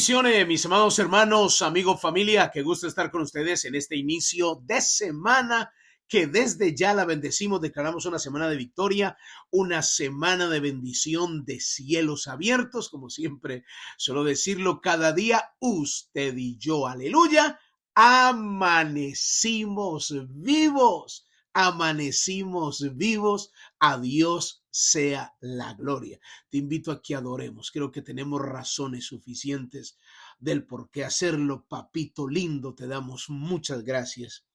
Bendiciones, mis amados hermanos, amigos, familia, qué gusto estar con ustedes en este inicio de semana que desde ya la bendecimos, declaramos una semana de victoria, una semana de bendición, de cielos abiertos, como siempre suelo decirlo, cada día usted y yo, aleluya, amanecimos vivos, a Dios sea la gloria. Te invito a que adoremos. Creo que tenemos razones suficientes del por qué hacerlo. Papito lindo, te damos muchas gracias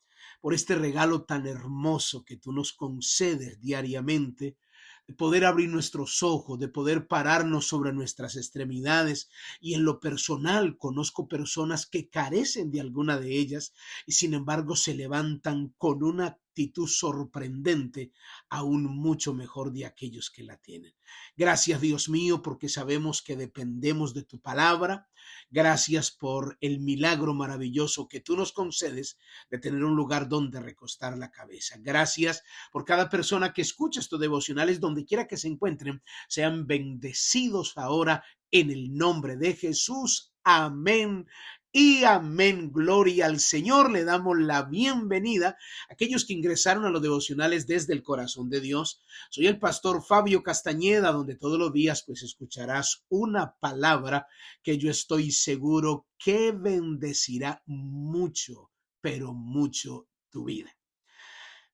por este regalo tan hermoso que tú nos concedes diariamente, de poder abrir nuestros ojos, de poder pararnos sobre nuestras extremidades. Y en lo personal conozco personas que carecen de alguna de ellas y sin embargo se levantan con una actitud sorprendente, aún mucho mejor de aquellos que la tienen. Gracias, Dios mío, porque sabemos que dependemos de tu palabra. Gracias por el milagro maravilloso que tú nos concedes de tener un lugar donde recostar la cabeza. Gracias por cada persona que escucha estos devocionales, donde quiera que se encuentren, sean bendecidos ahora en el nombre de Jesús. Amén y amén. Gloria al Señor. Le damos la bienvenida a aquellos que ingresaron a los devocionales desde el corazón de Dios. Soy el pastor Fabio Castañeda, donde todos los días pues escucharás una palabra que yo estoy seguro que bendecirá mucho, pero mucho tu vida.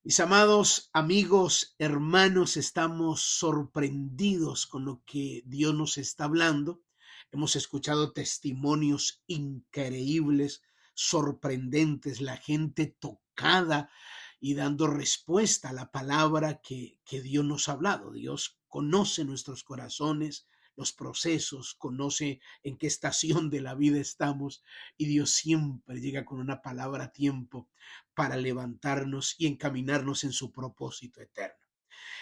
Mis amados amigos, hermanos, estamos sorprendidos con lo que Dios nos está hablando. Hemos escuchado testimonios increíbles, sorprendentes, la gente tocada y dando respuesta a la palabra que Dios nos ha hablado. Dios conoce nuestros corazones, los procesos, conoce en qué estación de la vida estamos y Dios siempre llega con una palabra a tiempo para levantarnos y encaminarnos en su propósito eterno.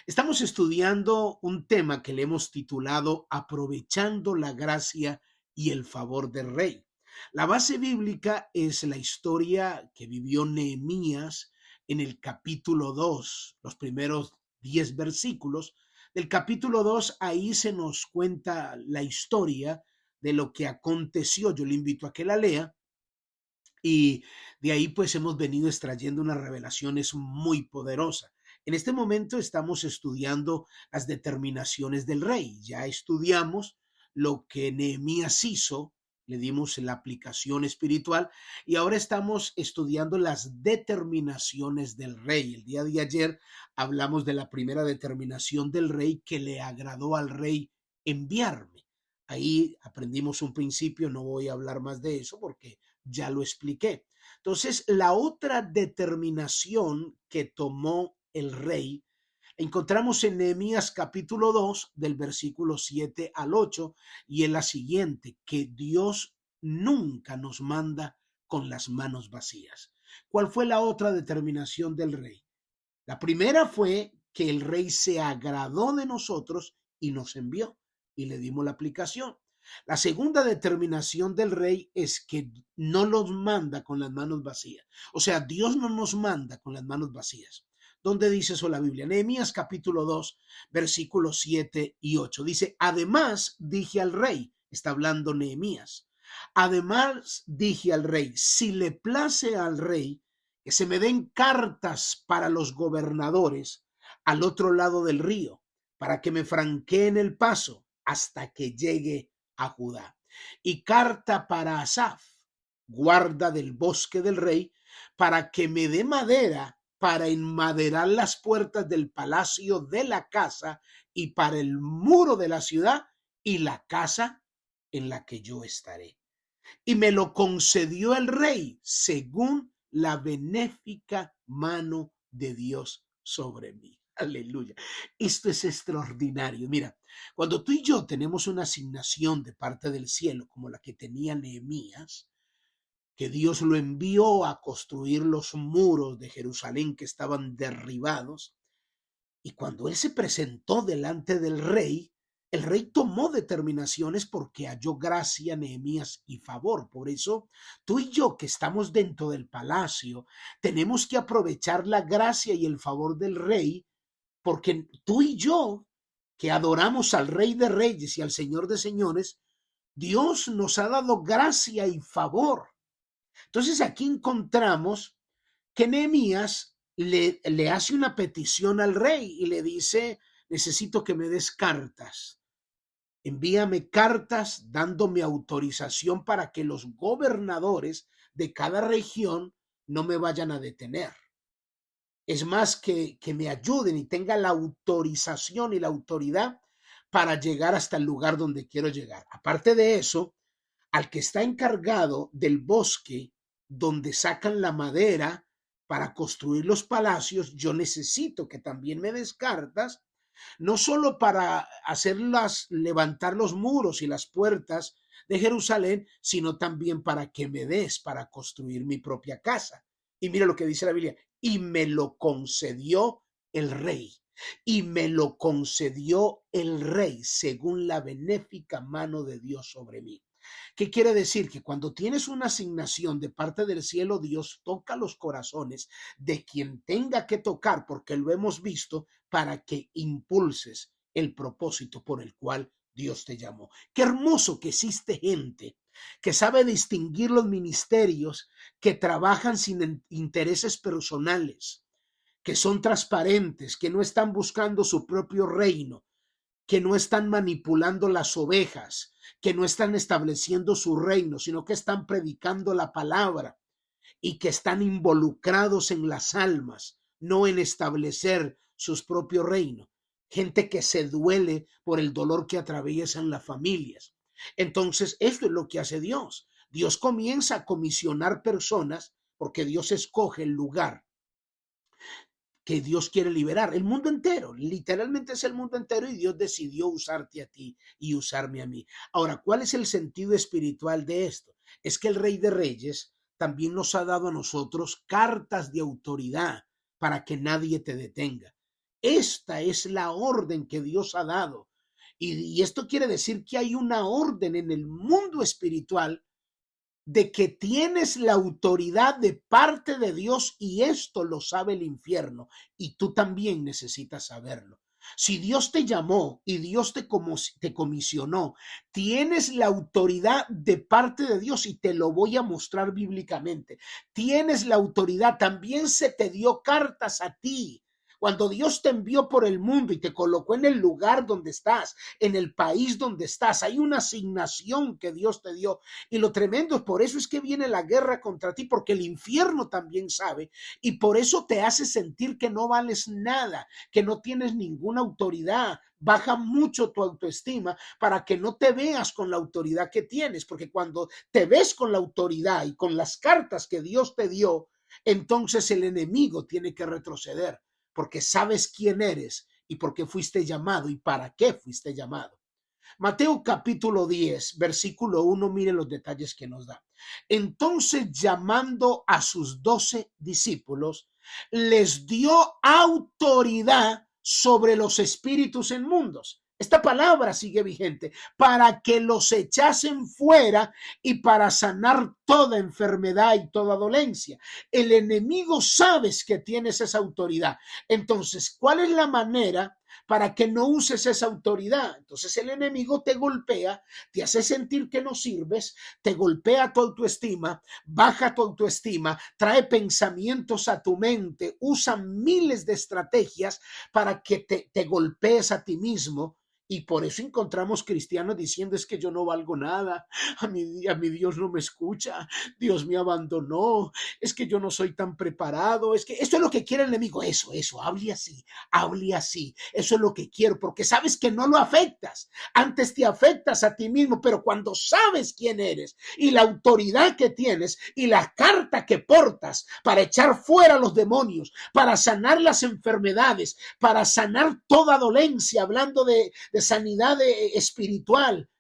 Estamos estudiando un tema que le hemos titulado Aprovechando la gracia y el favor del rey. La base bíblica es la historia que vivió Nehemías en el capítulo 2, los primeros 10 versículos. Del capítulo 2, ahí se nos cuenta la historia de lo que aconteció. Yo le invito a que la lea. Y de ahí pues hemos venido extrayendo unas revelaciones muy poderosas. En este momento estamos estudiando las determinaciones del rey. Ya estudiamos lo que Nehemías hizo, le dimos la aplicación espiritual y ahora estamos estudiando las determinaciones del rey. El día de ayer hablamos de la primera determinación del rey, que le agradó al rey enviarme. Ahí aprendimos un principio, no voy a hablar más de eso porque ya lo expliqué. Entonces, la otra determinación que tomó el rey encontramos en Nehemías capítulo 2 del versículo 7 al 8 y en la siguiente, que Dios nunca nos manda con las manos vacías. ¿Cuál fue la otra determinación del rey? La primera fue que el rey se agradó de nosotros y nos envió y le dimos la aplicación. La segunda determinación del rey es que no los manda con las manos vacías. O sea, Dios no nos manda con las manos vacías. ¿Dónde dice eso la Biblia? Nehemías capítulo 2, versículos 7 y 8. Dice, además dije al rey, está hablando Nehemías, además dije al rey, si le place al rey que se me den cartas para los gobernadores al otro lado del río, para que me franqueen el paso hasta que llegue a Judá. Y carta para Asaf, guarda del bosque del rey, para que me dé madera para enmaderar las puertas del palacio de la casa y para el muro de la ciudad y la casa en la que yo estaré. Y me lo concedió el rey según la benéfica mano de Dios sobre mí. Aleluya. Esto es extraordinario. Mira, cuando tú y yo tenemos una asignación de parte del cielo, como la que tenía Nehemías, que Dios lo envió a construir los muros de Jerusalén que estaban derribados, y cuando él se presentó delante del rey, el rey tomó determinaciones porque halló gracia, Nehemías y favor. Por eso, tú y yo que estamos dentro del palacio, tenemos que aprovechar la gracia y el favor del rey, porque tú y yo que adoramos al Rey de Reyes y al Señor de Señores, Dios nos ha dado gracia y favor. Entonces aquí encontramos que Nehemías le hace una petición al rey y le dice: necesito que me des cartas. Envíame cartas dándome autorización para que los gobernadores de cada región no me vayan a detener. Es más, que me ayuden y tenga la autorización y la autoridad para llegar hasta el lugar donde quiero llegar. Aparte de eso, al que está encargado del bosque donde sacan la madera para construir los palacios, yo necesito que también me des cartas, no solo para levantar los muros y las puertas de Jerusalén, sino también para que me des para construir mi propia casa. Y mira lo que dice la Biblia: y me lo concedió el rey. Y me lo concedió el rey según la benéfica mano de Dios sobre mí. ¿Qué quiere decir? Que cuando tienes una asignación de parte del cielo, Dios toca los corazones de quien tenga que tocar, porque lo hemos visto, para que impulses el propósito por el cual Dios te llamó. Qué hermoso que existe gente que sabe distinguir los ministerios, que trabajan sin intereses personales, que son transparentes, que no están buscando su propio reino, que no están manipulando las ovejas, que no están estableciendo su reino, sino que están predicando la palabra y que están involucrados en las almas, no en establecer sus propios reinos. Gente que se duele por el dolor que atraviesan las familias. Entonces, esto es lo que hace Dios. Dios comienza a comisionar personas porque Dios escoge el lugar que Dios quiere liberar, el mundo entero, literalmente es el mundo entero, y Dios decidió usarte a ti y usarme a mí. Ahora, ¿cuál es el sentido espiritual de esto? Es que el Rey de Reyes también nos ha dado a nosotros cartas de autoridad para que nadie te detenga. Esta es la orden que Dios ha dado. Y esto quiere decir que hay una orden en el mundo espiritual de que tienes la autoridad de parte de Dios, y esto lo sabe el infierno y tú también necesitas saberlo. Si Dios te llamó y Dios te comisionó, tienes la autoridad de parte de Dios, y te lo voy a mostrar bíblicamente. Tienes la autoridad, también se te dio cartas a ti. Cuando Dios te envió por el mundo y te colocó en el lugar donde estás, en el país donde estás, hay una asignación que Dios te dio. Y lo tremendo es, por eso es que viene la guerra contra ti, porque el infierno también sabe, y por eso te hace sentir que no vales nada, que no tienes ninguna autoridad. Baja mucho tu autoestima para que no te veas con la autoridad que tienes, porque cuando te ves con la autoridad y con las cartas que Dios te dio, entonces el enemigo tiene que retroceder, porque sabes quién eres y por qué fuiste llamado y para qué fuiste llamado. Mateo capítulo 10, versículo 1, miren los detalles que nos da. Entonces, llamando a sus 12 discípulos, les dio autoridad sobre los espíritus inmundos. Esta palabra sigue vigente: para que los echasen fuera y para sanar toda enfermedad y toda dolencia. El enemigo sabes que tienes esa autoridad. Entonces, ¿cuál es la manera para que no uses esa autoridad? Entonces el enemigo te golpea, te hace sentir que no sirves, te golpea tu autoestima, baja tu autoestima, trae pensamientos a tu mente, usa miles de estrategias para que te golpees a ti mismo. Y por eso encontramos cristianos diciendo: es que yo no valgo nada, a mi Dios no me escucha, Dios me abandonó, es que yo no soy tan preparado, es que esto es lo que quiere el enemigo. Eso, hable así, eso es lo que quiero, porque sabes que no lo afectas, antes te afectas a ti mismo. Pero cuando sabes quién eres y la autoridad que tienes y la carta que portas para echar fuera los demonios, para sanar las enfermedades, para sanar toda dolencia, hablando de sanidad espiritual.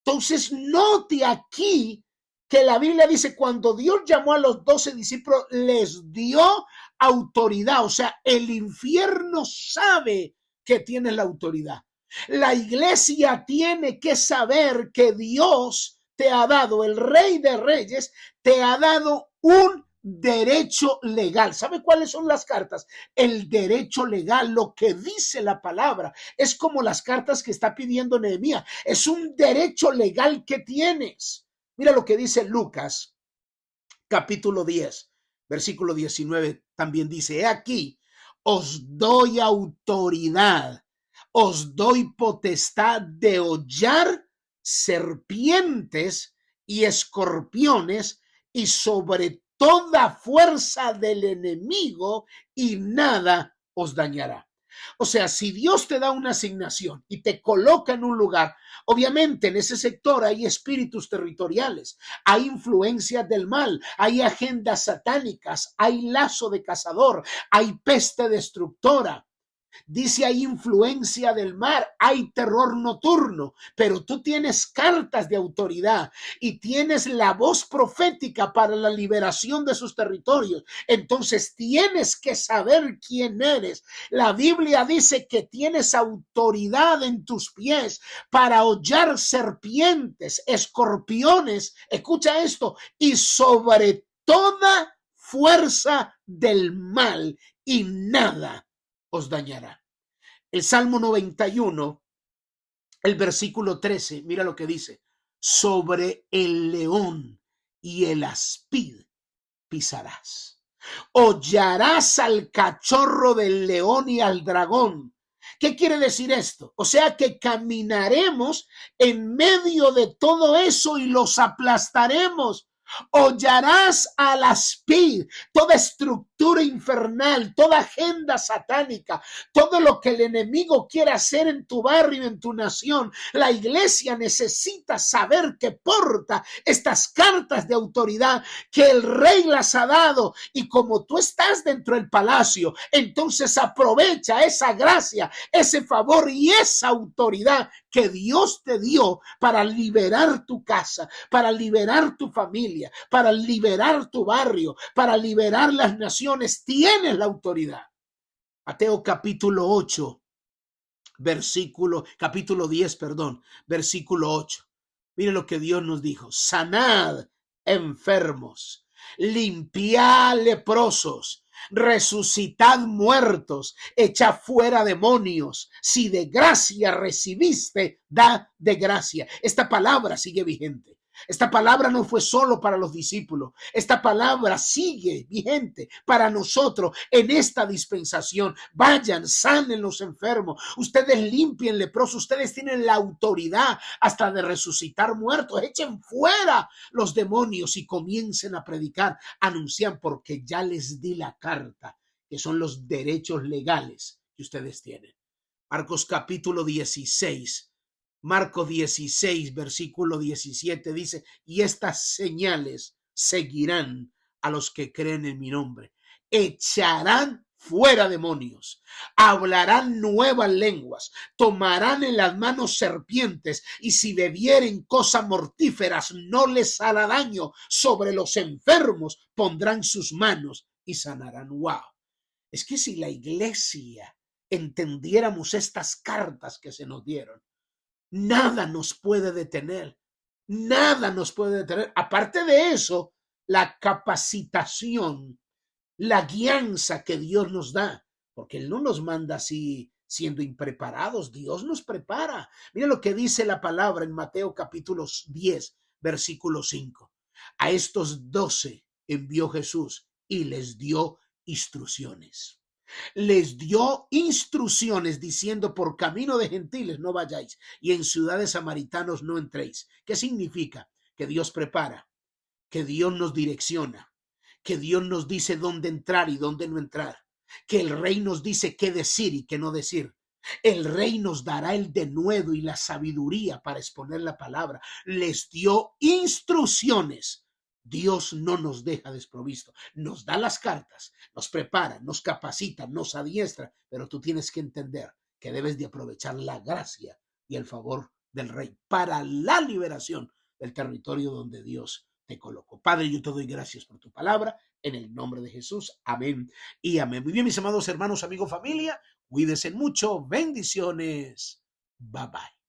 Entonces, note aquí que la Biblia dice: cuando Dios llamó a los 12 discípulos, les dio autoridad. O sea, el infierno sabe que tiene la autoridad. La iglesia tiene que saber que Dios te ha dado, el Rey de Reyes te ha dado un derecho legal. ¿Sabe cuáles son las cartas? El derecho legal, lo que dice la palabra. Es como las cartas que está pidiendo Nehemías. Es un derecho legal que tienes. Mira lo que dice Lucas, capítulo 10, versículo 19. También dice, he aquí, os doy autoridad, os doy potestad de hollar serpientes y escorpiones y sobre toda fuerza del enemigo y nada os dañará. O sea, si Dios te da una asignación y te coloca en un lugar, obviamente en ese sector hay espíritus territoriales, hay influencias del mal, hay agendas satánicas, hay lazo de cazador, hay peste destructora. Dice hay influencia del mar, hay terror nocturno, pero tú tienes cartas de autoridad y tienes la voz profética para la liberación de sus territorios. Entonces tienes que saber quién eres. La Biblia dice que tienes autoridad en tus pies para hollar serpientes, escorpiones, escucha esto, y sobre toda fuerza del mal y nada os dañará. El Salmo 91, el versículo 13, mira lo que dice, sobre el león y el aspid pisarás, hollarás al cachorro del león y al dragón. ¿Qué quiere decir esto? O sea que caminaremos en medio de todo eso y los aplastaremos. Hollarás al aspid, toda estructura infernal, toda agenda satánica, todo lo que el enemigo quiere hacer en tu barrio, en tu nación. La iglesia necesita saber que porta estas cartas de autoridad que el rey las ha dado, y como tú estás dentro del palacio, entonces aprovecha esa gracia, ese favor y esa autoridad que Dios te dio para liberar tu casa, para liberar tu familia, para liberar tu barrio, para liberar las naciones. Tienes la autoridad. Mateo capítulo 8, capítulo 10, perdón, versículo 8. Mire lo que Dios nos dijo: sanad enfermos, limpiad leprosos, resucitad muertos, echad fuera demonios. Si de gracia recibiste, da de gracia. Esta palabra sigue vigente. Esta palabra no fue solo para los discípulos. Esta palabra sigue vigente para nosotros en esta dispensación. Vayan, sanen los enfermos. Ustedes limpien leprosos. Ustedes tienen la autoridad hasta de resucitar muertos. Echen fuera los demonios y comiencen a predicar. Anuncian, porque ya les di la carta, que son los derechos legales que ustedes tienen. Marcos capítulo 16. Marcos 16, versículo 17 dice: y estas señales seguirán a los que creen en mi nombre. Echarán fuera demonios, hablarán nuevas lenguas, tomarán en las manos serpientes, y si bebieren cosas mortíferas no les hará daño. Sobre los enfermos pondrán sus manos y sanarán. ¡Wow! Es que si la iglesia entendiéramos estas cartas que se nos dieron, nada nos puede detener. Nada nos puede detener. Aparte de eso, la capacitación, la guianza que Dios nos da, porque Él no nos manda así siendo impreparados. Dios nos prepara. Mira lo que dice la palabra en Mateo capítulo 10, versículo 5. A estos 12 envió Jesús y les dio instrucciones. Les dio instrucciones diciendo: por camino de gentiles no vayáis y en ciudades samaritanos no entréis. ¿Qué significa? Que Dios prepara, que Dios nos direcciona, que Dios nos dice dónde entrar y dónde no entrar, que el Rey nos dice qué decir y qué no decir. El Rey nos dará el denuedo y la sabiduría para exponer la palabra. Les dio instrucciones. Dios no nos deja desprovisto, nos da las cartas, nos prepara, nos capacita, nos adiestra, pero tú tienes que entender que debes de aprovechar la gracia y el favor del Rey para la liberación del territorio donde Dios te colocó. Padre, yo te doy gracias por tu palabra, en el nombre de Jesús. Amén y amén. Muy bien, mis amados hermanos, amigos, familia, cuídense mucho. Bendiciones. Bye bye.